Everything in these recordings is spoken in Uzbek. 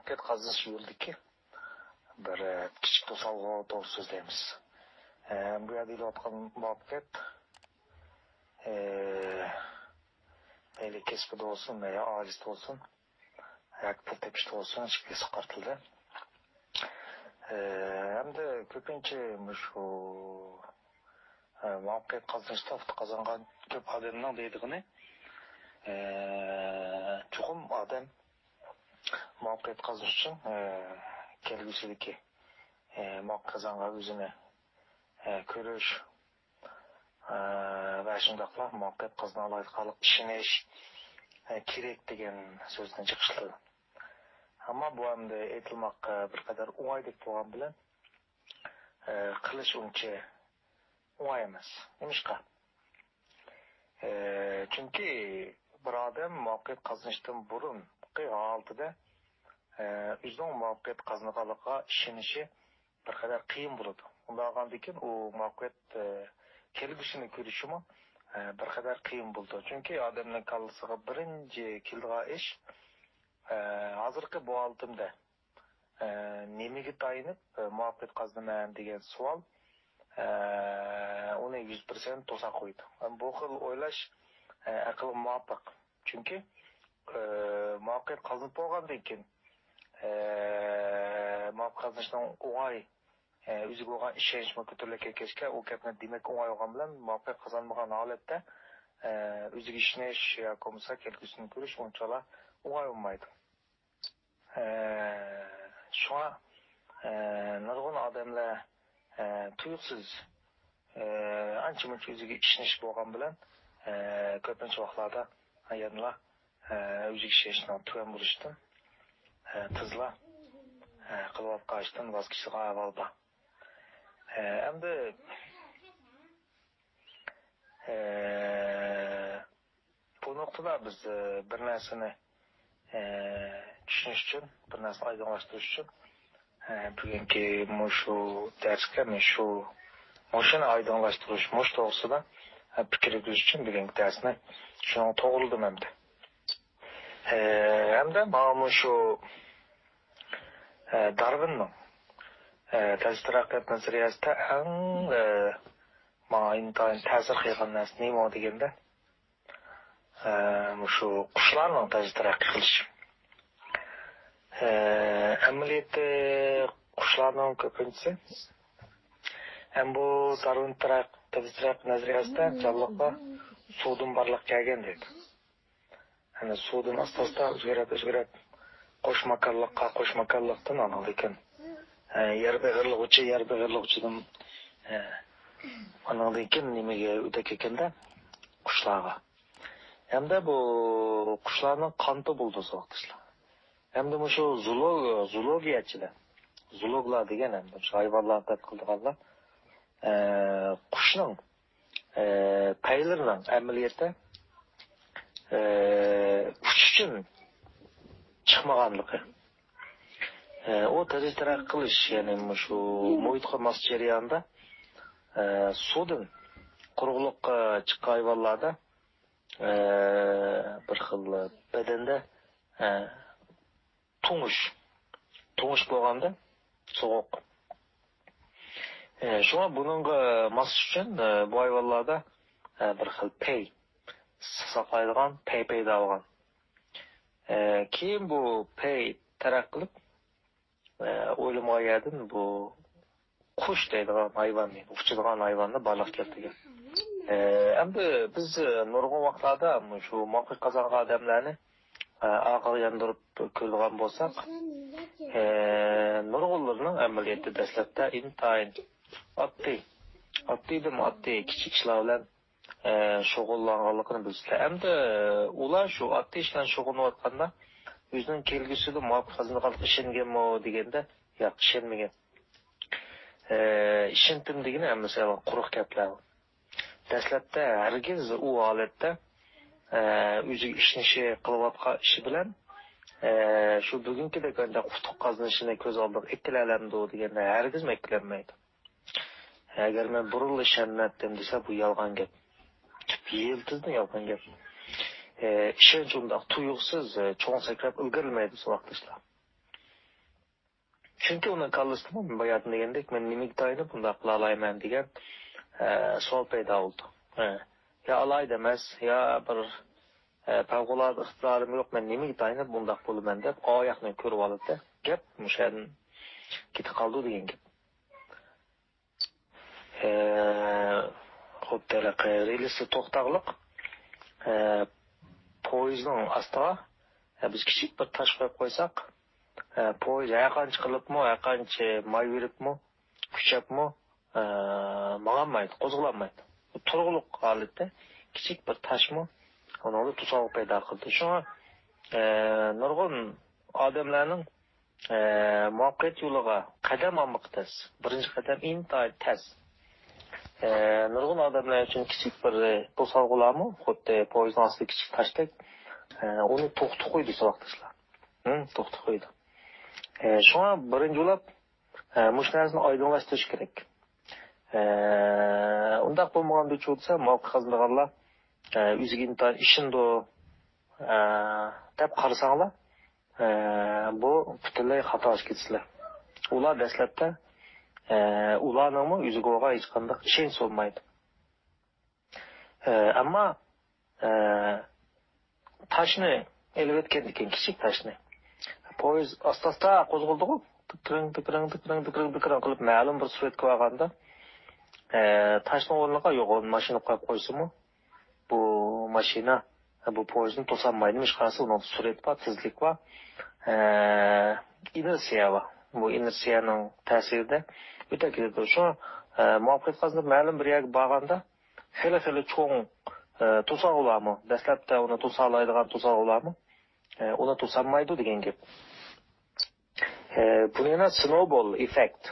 muvaffaqiyat qozonish yo'lidagi bir kichik to'g'ri so'zlaymiz. Bu yerda deyotgan muvaffaqiyat mayli kasbida olsun veya oilada olsun, pul tepishda olsun, hech qartildi. Hamda ko'pincha shu muvaffaqiyat qozonishda qozongan ko'p odamning deydigini çoğum adam muvaffaqiyat qozonish uchun kelgusidagi muvaffaqiyat qozongan o'zini ko'rish va shundoqla muvaffaqiyat qozona oladiganlik ishonish kerak degan so'zdan chiqishdi. Ammo bu hamda aytilmoqqa bir qadar o'ng'aydek bo'lgan bilan qilish uncha o'ng'ay emas. Nimishqa? Chunki bir odam muvaffaqiyat qozonishdan burungi holatida o'zining muvaffaqiyat qozonganligiga ishonishi bir qadar qiyin bo'ladi. Undan keyin u muvaffaqiyat kelgusini ko'rishimi bir qadar qiyin bo'ldi. Chunki odamning kallasiga birinchi keladigan ish hozirgi bu holatda nimaga tayinib muvaffaqiyat qozonaman degan savol uni 100% to'sa qo'ydi. Bu xil o'ylash aql muvofiq. Chunki muvaffaqiyat qozonib bo'lgandan keyin muvaffaqiyat qozonishning o'g'ay o'ziga bo'lgan ishonchni ko'tarilga kelishga u gapni demak o'g'ay bo'lgan bilan muvaffaqiyat qozonmagan holatda o'ziga ishonish yoki bo'lmasa kelgusini ko'rish unchalar o'g'ay bo'lmaydi. Shuna nurg'un odamlar tuyuqsiz ancha-muncha o'ziga ishonish bo'lgan bilan ko'pincha vaqtlarda yana o'ziga ishonishdan tuyan bo'lishdan tezla qilib qo'yishdan voz kechishga avvalda. Endi bu nuqtada biz bir narsani tushunish uchun, bir narsani oydinlashtirish uchun bugungi shu darsga men shu mashina oydinlashtirish to'g'risida fikr yuritish uchun bugungi darsni shuni to'g'riladim endi. Hamda mana shu Darwinning taraqqiyot nazariyasida eng intayin ta'sir qilgan narsa nima deganda shu qushlarning taraqqiy qilishi. Amaliyotda qushlarning ko'pincha ham bu Darwin taraqqiyot nazariyasida jonliqqa suvdan barliq kelgan dedi. Ana suvdan asosda o'zgarib qo'shmakorlikdan lekin yer beg'irlig'idan andan keyin nimaga o'tib ketganda qushlarga. Hamda bu qushlarning qanti bo'ldi so'qtishlar. Hamda shu zoologiyachilar, zoologlar degan ham shu hayvonlarni tadqiq qilganlar qushning paylarining amaliyotda uchish uchun chiqmaganligi. O taraqqiy qilish, ya'ni shu muhitga mos jarayonda suvdan quruqlikqa chiqqan hayvonlarda bir xil badanda tumush bo'lganda so'q. Shuna buningga mos uchun bu hayvonlarda bir xil pay saqlaydigan pay paydo bo'lgan. Keyin bu pay taraqqiy qilib o'ylamagan bu qush deydigan hayvonni, uchadigan hayvonni baliq keltirgan. Endi biz nurg'un vaqtlarda shu muvaffaqiyat qozongan odamlarni aql yandirib ko'rgan bo'lsak, nurg'unlarning amaliyotda dastlabda intayin oddiy kichik ishlar bilan shug'ullanganligini bilsizlar. Endi ular shu oddiy ishlar shug'ullanayotganda o'zining kelgusida muvaffaqiyat qozonganlikka ishonganmi deganda, yo'q, ishonmagan. Ishondim degani masalan quruq gaplar. Dastlabda hargiz u holatda o'ziga ishonishi qilayotgan ishi bilan shu bugünkidek utuq qozonishini ko'z oldiga ikkilanadi deganda hargiz ikkilanmaydi. Agar men burun ishonmadim desa bu yolg'on gap. Yeltizdi yolg'on gap. Ishonch unda tuyuqsiz cho'ng sakrab ulgurmaydi vaqtishlar. Chunki uni kallasida bayatın degandek men nimaga tayinib bunda qila olmayman degan savol paydo bo'ldi. Ya alayda emas, ya bir favqulodda ixtiyorim yo'q, men nimaga tayinib bunda bo'laman deb oyoqni ko'rib oldi. Gap mushadan ketib qoldi degan gap. Xuddi relsi to'xtaqliq poyezdning ostiga biz kichik bir tosh qo'yib qo'ysak, poyez yaqincha qilibmi, yaqincha may beribmi, kuchapmi, ma'lummaydi, qo'zg'almaydi. Turg'uliq holatda kichik bir toshmi uni tuzoq paydo qildi. Shunga nurg'un odamlarning muvaffaqiyat yo'liga qadam olmoq tez. Birinchi qadam intayin tez. Nurg'un odamlar uchun kichik bir to'solg'ularmi, xuddi poyezdning ostida kichik tashdek uni to'xtatib qo'ydi savoqdashlar. To'xtatib qo'ydi. Shunga birinchi bo'lib mush narsani oydinlashtirish kerak. Undaq bo'lmaganda uchsa, muvaffaqiyat qozonganlar o'ziga intayin ishindo deb qarasanglar, bu butunlay xato ish ketisizlar. Ular dastlabda ularning o'ziga bo'lgan hech qanday ishonch bo'lmaydi. Ammo toshni elib o'tgan ekan, kichik toshni. Poyezd asta-asta qo'zg'aldi-ku, tikring qilib ma'lum bir suratga olganda, toshning o'rniga yo'q, mashina qo'yib qo'ysimi, bu mashina bu poyezdni to'solmaydi, hech qanday uni surat bor, tezlik bor, inersiya bor. Bu inersiyaning ta'sirida o'ta ketadi. Shu muvaffaqiyat qozonib ma'lum bir yerga borganda, xili cho'ng to'solg'ularmi, dastlabda uni to'solmaydigan to'solg'ularmi, uni to'solmaydi degan gap. Buni yana snowball effect.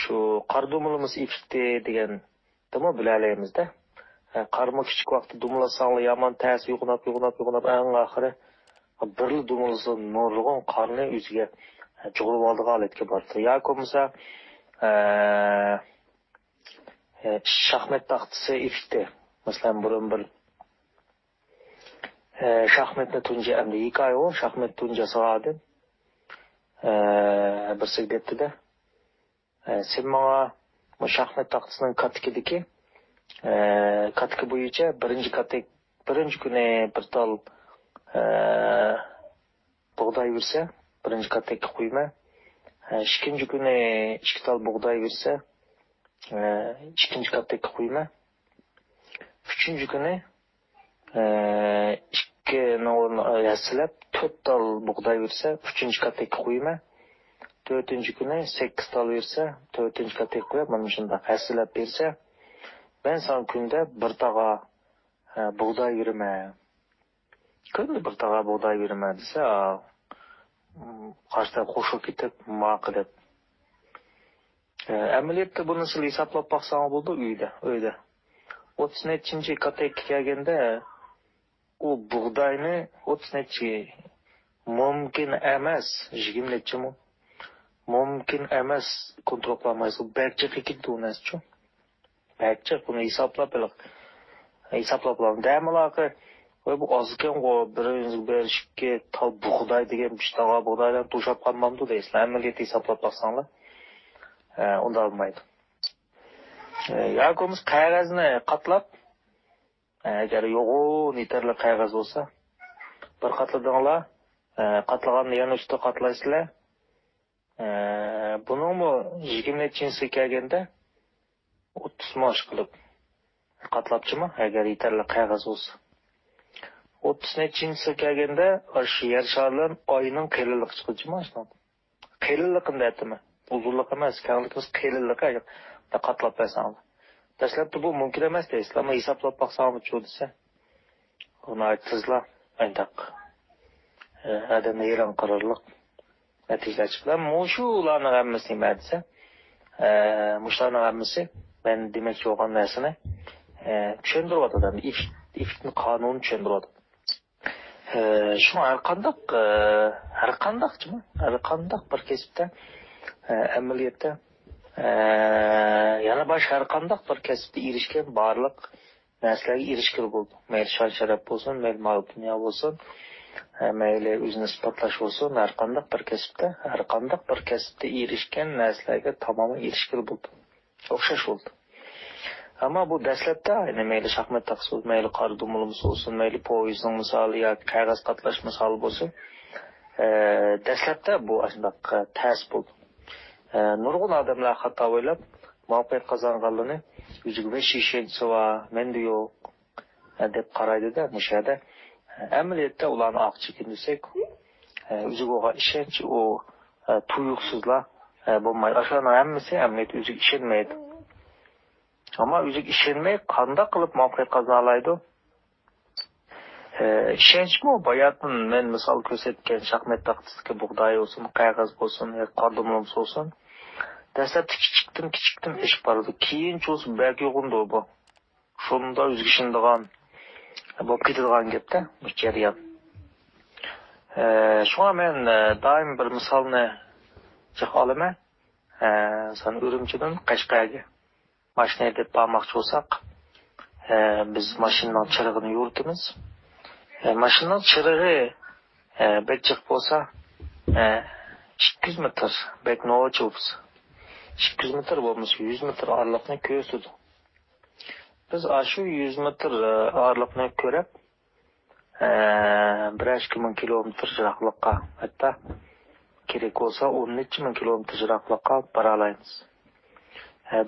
Shu qor dumulimiz effekti degan nima bilalaymiz-da. Qarma kichik vaqtda dumulasanlar yomon ta'sir yo'qnab eng oxiri birli dumulasa nurg'un qorni o'ziga jug'ilib oldigan holatga bordi. Yoki bo'lmasa shaxmat taxtasi effekti. Masalan, burun bir shaxmatni tunji endi hikoya o, shaxmat tunjasi odam birsi debdi-da. Sen menga bu shaxmat taxtasining katikidagi katka bo'yicha birinchi kuni bir tal bug'doy bersa, birinchi katakka qo'yma. Ikkinchi kuni 2 tal bug'doy bersa, ikkinchi katakka qo'yma. Üçüncü kuni 2 o'rni yasilab 4 tal bug'doy bersa, 3-chi katakka qo'yma. 4-chi kuni 8 tal bersa, 4-chi katakka qo'yib, mana shunday yasilab bersa, ben sana kunda bir tağa buğday vermem. Kunda bir tağa buğday vermem dese, karşıda koşup gidip maqı deb. Ameliyatda bunu nasıl hesaplap baksan buldu uyda. 30-nechchi katakka kelganda u buğdayni 30-nechchi mumkin emas, 20-nechchi mumkin emas kontrol qilmaysiz. Barcha ketdi u narsa. Barcha buni hesaplab damaloqi va bu ozgan birinchi berishga tal buğday degan bishtaga buğdaydan to'shab qolmamdi deysizlar. Amaliyat hesaplab baxsanglar, unda olmaydi. Yo'qimiz qog'ozni qatlab, agar yo'g'on yetarli qog'oz bo'lsa, bir qatladinglar, qatlaganni yana ustiga qatlaysizlar. Buningmi 20-nechisi kelganda 30 mosh qilib qatlabchimi, agar yetarli qog'oz bo'lsa. 30-nechisi kelganda shu yer sharining oyining qilinligi chiqijimi ashno. Qilinligini aytimi? Uzunlik emas, kengligimiz qilinligi qatlab bersangiz. Dastlabda bu mumkin emas deysizlar, ammo hisoblab baxsangiz desa, uni aytsizlar, aytaq. Adamni e'lon qilirlik natijalar chiqadi. Mushularning hammasi nima desa, mushlarning hammasi men demoqchi bo'lgan narsani tushuntiryapti. Ifitni qonun tushuntiryapti. Shu har qanday bir kasbda amaliyotda yana boshqa har qanday bir kasbda erishgan barliq narsalarga erishgan bo'ldi. Mayli shon sharaf bo'lsin, mayli mol dunyo bo'lsin, Mayli o'zini isbotlash bo'lsin, har qanday bir kasbda erishgan narsalarga tamoman erishgil bo'ldi. O'xshash bo'ldi. Ammo bu dastlabda, ya'ni mayli shaxmat taqsi bo'lsin, mayli qardumulimiz bo'lsin, mayli poyezdning misoli yoki qog'oz qatlash misoli bo'lsin, dastlabda bu shundoq ters bo'ldi. Nurg'un odamlar xato o'ylab, muvaffaqiyat qozonganlarni o'ziga besh ishonchi va menda yo'q deb qaraydi-da, mushada. Amaliyotda ularni oqchikin desak, o'ziga bo'lgan ishonch u tuyuqsizlar bo'lmaydi. Ashulaning hammasi amaliyotda o'ziga ishonmaydi. Ama o'ziga ishonmay qanday qilib muvaffaqiyat qozona oladi? İşençmi o bayatın men misal ko'rsatgan shaxmat taqtisidagi bug'doy olsun, qog'oz bo'lsin, qordumum olsun. Dastlabda kichikdim ish bordi. Keyin cho'sib bak yo'g'indi bu. Shunda o'ziga ishondigan bo'lib ketadigan gapda bu jarayon. Shuna men doim bir misolni chiq olaman. San Urumchidan Qashqarga mashina deb bormoqchi bo'lsak, biz mashinaning chirig'ini yuritamiz. Mashinaning chirig'i bechiq bo'lsa, 200 metr beknochuvs. 200 metr bo'lmasa 100 metr oraliqni ko'rsatdi. Biz shu 100 metr oraliqni ko'rib, 1,000 kilometr yiroqlikqa, hatto kerak bo'lsa 10,000 kilometr yiroqlikqa bora olamiz.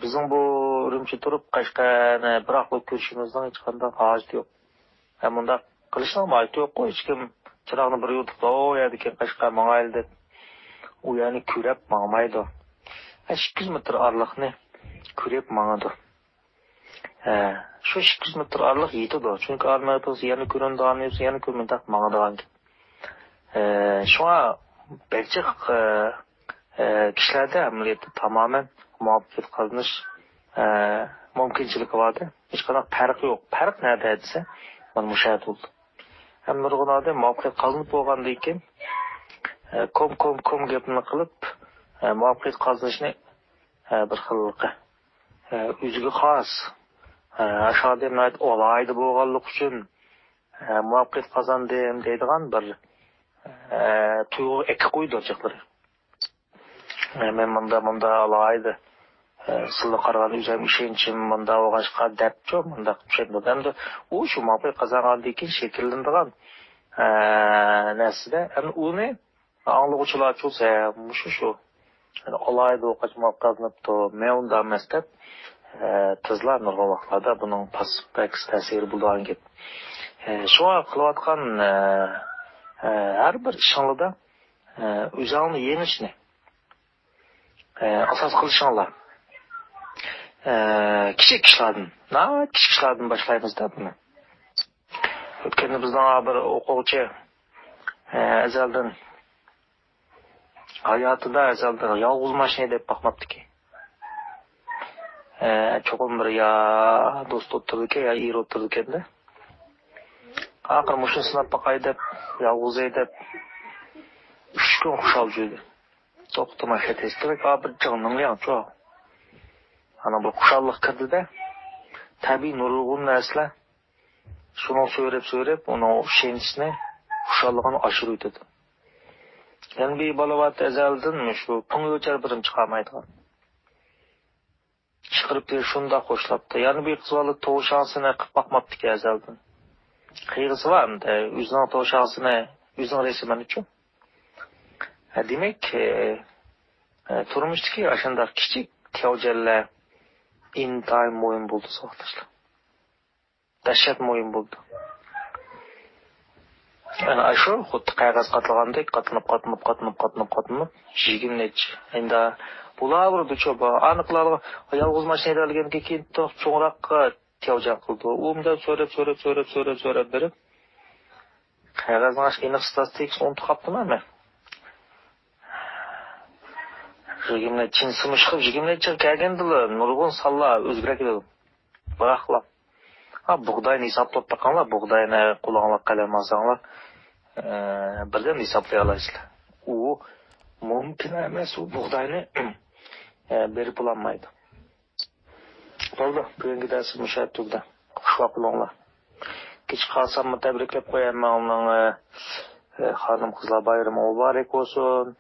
Bizim bu Urumchi turib Qashqarni biroqlik ko'rishimizdan hech qanday hojat yo'q. Bunda qilishning hojati yo'q. Hech kim chiroqni bir yutib, "O, yerda Qashqar mang'ayli" deb u yani ko'rib mang'maydi. 200 metr oraliqni ko'rib mang'adi. Shu 200 metr oraliq yetadi. Chunki armatuz yana ko'rinadigan, yana ko'rinadigan mang'adigan. Shuna bechiq kishilarda amaliyotda tamoman muvaffaqiyat qozonish mumkinchiligi bordi. Hech qanday farq yo'q. Farq nada desa, mana mushahid bo'ldi. Ham nurg'un odam muvaffaqiyat qozonib bo'lgandan keyin kom gapni qilib muvaffaqiyat qozonishni bir xil o'ziga xos ashadimlar olaydi bo'lganlik uchun muvaffaqiyat qozondim deydigan bir tuyg'u ek qo'ydi ochiqlari. Men bunda alaydı. Sizle qaragan o'zim ishonchim bunda o'g'ashqa debcho bunda tushundim. Endi u shu muvaffaqiyat qozongandan keyin shakllanadigan narsada, endi uni anglag'uchilar bo'lsa, shu alaydı o'qash muvaffaqiyat qozonibdi. Men unda emas deb tizlar nurg'un vaqtlarda buning pasbek ta'siri bo'lgan gap. Shuna qilayotgan har bir ishingizda o'zingni yengishni asos qilishinglar. Kichik ishlardan boshlaymiz-da buni. O'tganda bizning bir o'quvchi azaldan hayotida yolg'iz mashina deb boqmabdiki. Cho'qim bir ya do'st o'tirdi, ya er o'tirdi ekanda. Aqir mushun sinab boqay deb, yolg'iz deb 3 kun xushal yurdi. To'xtamay testlik bir jig'ning yo'q. Ana bu xushallik kirdi-da. Tabiiy nurg'un narsalar shuni so'rab, uni o'shanisini xushalligini oshirib o'tadi. Yani bir balavat azaldan shu pul o'char birim chiqarmaydigan. Chiqirib der shunda qo'shlabdi. Yani bir qiz bola tug'ishasini qilib boqmabdi-ki azaldan. Qiyg'isi bormi? O'zining tug'ishasini, o'zining resmini uchun. Demak, turmushdagi ashunday kichik tavjallar intayin mo'yin bo'ldi so'xtashlar. Dahshat mo'yin bo'ldi. Yani shu xuddi qog'oz qatlagandek qatlanib 20 necha. Endi bular urdi-cho'ba aniqlarga yolg'iz mashina olgandan keyin cho'ng'roqqa tavjan qildi. Umda so'rab berib qog'ozni aniq statistik o'n taqabdimi? 20 necha simish qilib 20 necha kelgandilar. Nurg'un sallar o'zgarib ketdi. Baqlar. Bug'doyni hisoblab taqanlar, bug'doyni qo'linglar qalam olsanglar, birdan hisoblay olasizlar. U mumkin emas, u bug'doyni berib bo'lmaydi. Bo'ldi, bugungi darsimiz mushahid turdi. Xushvaqt bo'linglar. Kech qolsam tabriklab qo'yaman uning Hanım kızlar bayramı mübarek olsun.